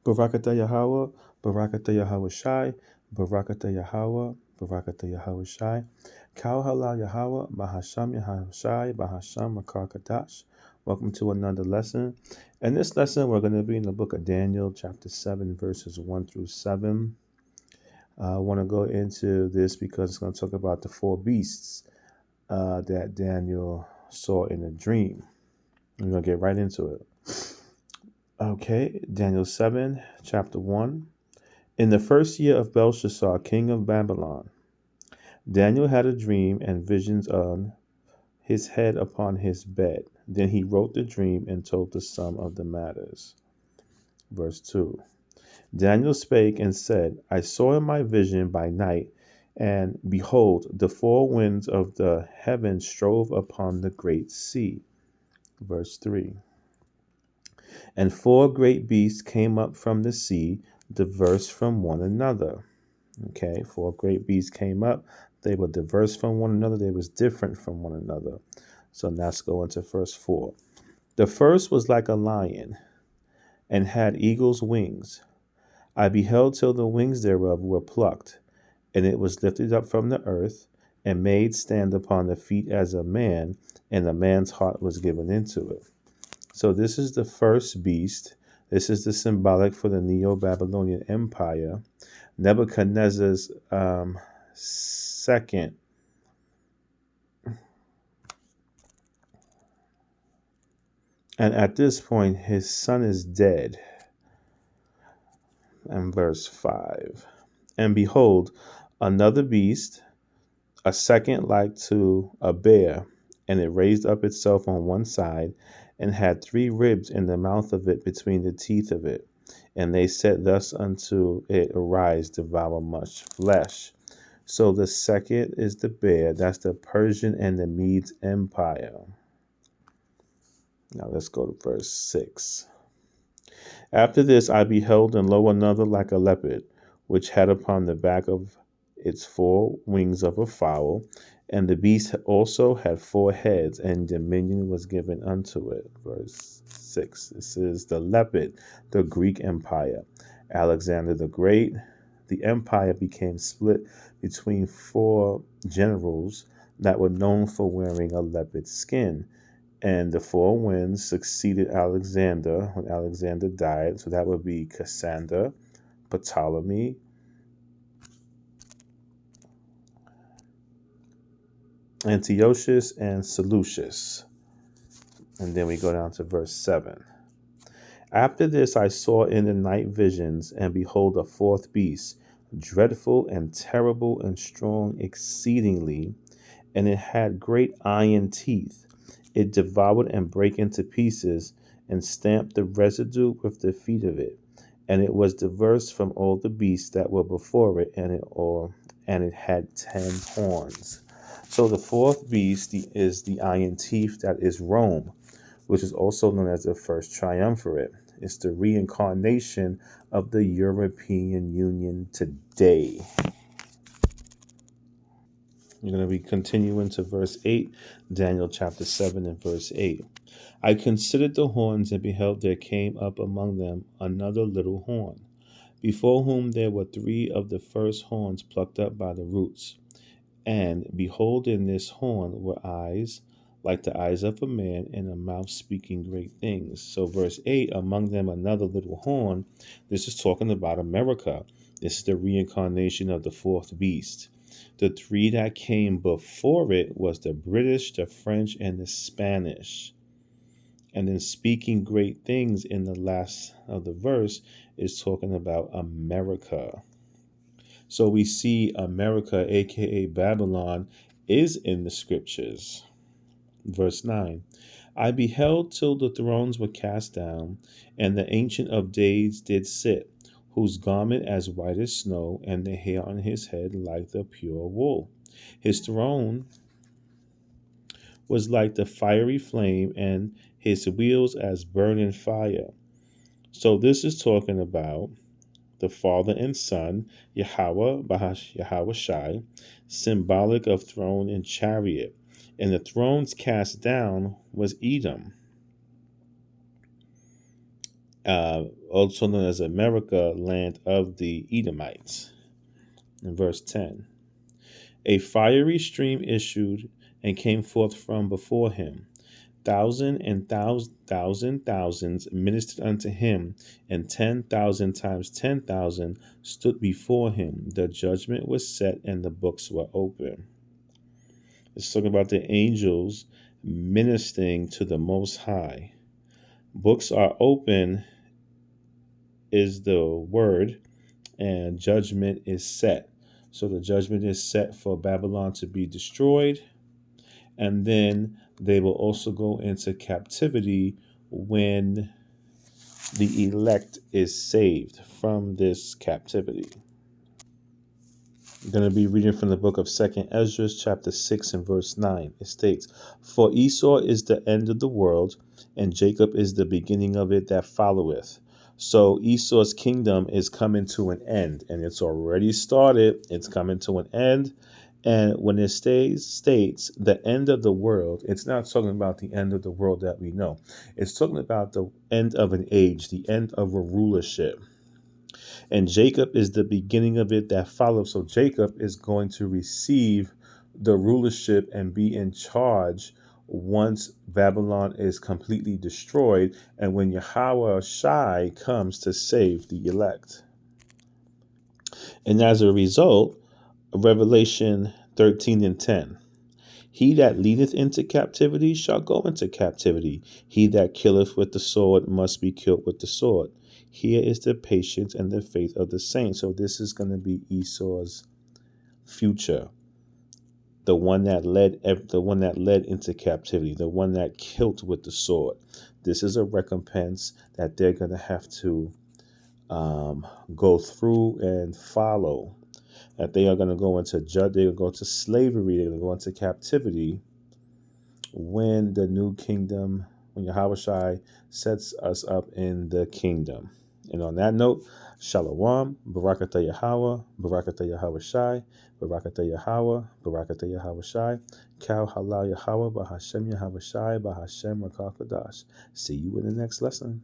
Barakatah Yahweh, Barakatah Yahweh Shai, Barakatah Yahweh, Barakatah Yahweh Shai, Kal Halal Yahweh, Bahasham Yahweh Shai, Bahasham Makar Kadash. Welcome to another lesson. In this lesson, we're going to be in the book of Daniel, chapter 7, verses 1 through 7. I want to go into this because it's going to talk about the four beasts that Daniel saw in a dream. We're going to get right into it. Okay, Daniel 7, chapter 1. In the first year of Belshazzar, king of Babylon, Daniel had a dream and visions on his head upon his bed. Then he wrote the dream and told the sum of the matters. Verse 2. Daniel spake and said, I saw in my vision by night, and behold, the four winds of the heaven strove upon the great sea. Verse 3. And four great beasts came up from the sea, diverse from one another. Okay, four great beasts came up. They were diverse from one another. They was different from one another. So now let's go into verse 4. The first was like a lion, and had eagle's wings. I beheld till the wings thereof were plucked, and it was lifted up from the earth, and made stand upon the feet as a man, and a man's heart was given into it. So this is the first beast. This is the symbolic for the Neo-Babylonian Empire. Nebuchadnezzar's second. And at this point, his son is dead. And verse 5. And behold, another beast, a second like to a bear, and it raised up itself on one side, and had three ribs in the mouth of it between the teeth of it. And they said thus unto it, Arise, devour much flesh. So the second is the bear. That's the Persian and the Medes Empire. Now let's go to verse 6. After this I beheld, and lo, another like a leopard, which had upon the back of its four wings of a fowl. And the beast also had four heads, and dominion was given unto it. Verse 6. This is the leopard, the Greek Empire. Alexander the Great. The empire became split between four generals that were known for wearing a leopard skin. And the four winds succeeded Alexander when Alexander died. So that would be Cassander, Ptolemy, Antiochus, and Seleucus. And then we go down to verse 7. After this I saw in the night visions, and behold, a fourth beast, dreadful and terrible and strong exceedingly, and it had great iron teeth. It devoured and brake into pieces, and stamped the residue with the feet of it. And it was diverse from all the beasts that were before it, and it had 10 horns. So the fourth beast is the iron teeth, that is Rome, which is also known as the first triumvirate. It's the reincarnation of the European Union today. You're going to be continuing to verse 8, Daniel chapter 7 and verse 8. I considered the horns, and beheld there came up among them another little horn, before whom there were three of the first horns plucked up by the roots. And behold, in this horn were eyes like the eyes of a man, and a mouth speaking great things. So verse 8, among them another little horn. This is talking about America. This is the reincarnation of the fourth beast. The three that came before it was the British, the French, and the Spanish. And then speaking great things in the last of the verse is talking about America. So we see America, aka Babylon, is in the scriptures. Verse 9. I beheld till the thrones were cast down, and the Ancient of Days did sit, whose garment as white as snow, and the hair on his head like the pure wool. His throne was like the fiery flame, and his wheels as burning fire. So this is talking about the Father and Son, Yahweh, Bahash, Yahweh Shai, symbolic of throne and chariot. And the thrones cast down was Edom. also known as America, land of the Edomites. In verse 10, a fiery stream issued and came forth from before him. Thousands ministered unto him, and 10,000 times 10,000 stood before him. The judgment was set, and the books were open. It's talking about the angels ministering to the Most High. Books are open is the word, and judgment is set. So the judgment is set for Babylon to be destroyed, and then they will also go into captivity when the elect is saved from this captivity. I'm going to be reading from the book of 2nd Ezra, chapter 6 and verse 9. It states, for Esau is the end of the world, and Jacob is the beginning of it that followeth. So Esau's kingdom is coming to an end, and it's already started. It's coming to an end. And when it states the end of the world, it's not talking about the end of the world that we know. It's talking about the end of an age, the end of a rulership. And Jacob is the beginning of it that follows. So Jacob is going to receive the rulership and be in charge once Babylon is completely destroyed, and when Yahweh Shai comes to save the elect. And as a result, Revelation 13 and 10. He that leadeth into captivity shall go into captivity. He that killeth with the sword must be killed with the sword. Here is the patience and the faith of the saints. So this is going to be Esau's future. The one that led into captivity, the one that killed with the sword. This is a recompense that they're going to have to go through and follow. That they are going to go into they're going to go to slavery, they're going to go into captivity when the new kingdom, when Yahweh Shai sets us up in the kingdom. And on that note, Shalom, Barakatah Yahweh, Barakatah Yahweh Shai, Barakatah Yahweh, Barakatah Yahweh Shai, Kal Halal Yahweh, Bahashem Yahweh Shai, Bahashem Rakal Kadash. See you in the next lesson.